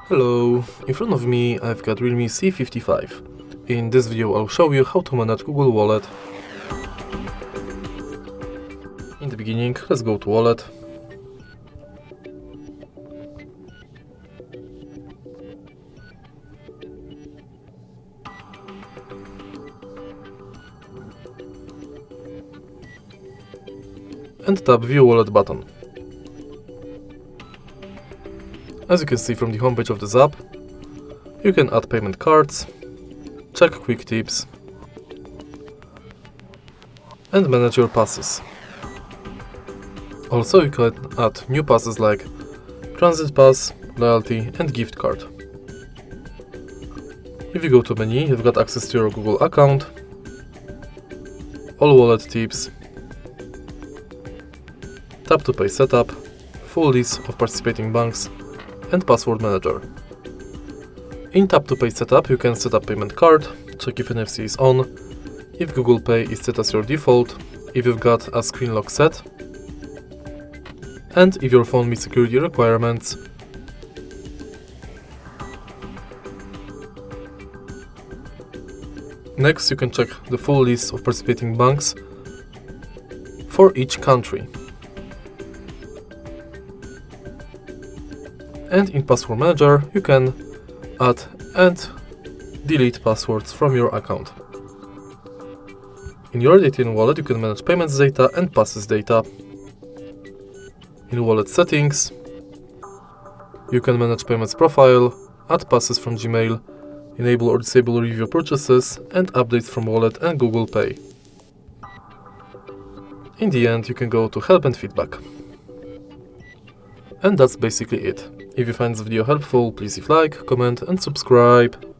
Hello, in front of me I've got Realme C55. In this video I'll show you how to manage Google Wallet. In the beginning, let's go to Wallet. And tap View Wallet button. As you can see from the homepage of this app, you can add payment cards, check quick tips, and manage your passes. Also, you can add new passes like Transit Pass, Loyalty, and Gift Card. If you go to menu, you've got access to your Google account, all wallet tips, Tap to Pay setup, full list of participating banks, and password manager. In Tap to Pay setup, you can set up payment card, check if NFC is on, if Google Pay is set as your default, if you've got a screen lock set, and if your phone meets security requirements. Next, you can check the full list of participating banks for each country. And in Password Manager, you can add and delete passwords from your account. In your data in wallet, you can manage payments data and passes data. In wallet settings, you can manage payments profile, add passes from Gmail, enable or disable review purchases, and updates from wallet and Google Pay. In the end, you can go to help and feedback. And that's basically it. If you find this video helpful, please leave a like, comment and subscribe.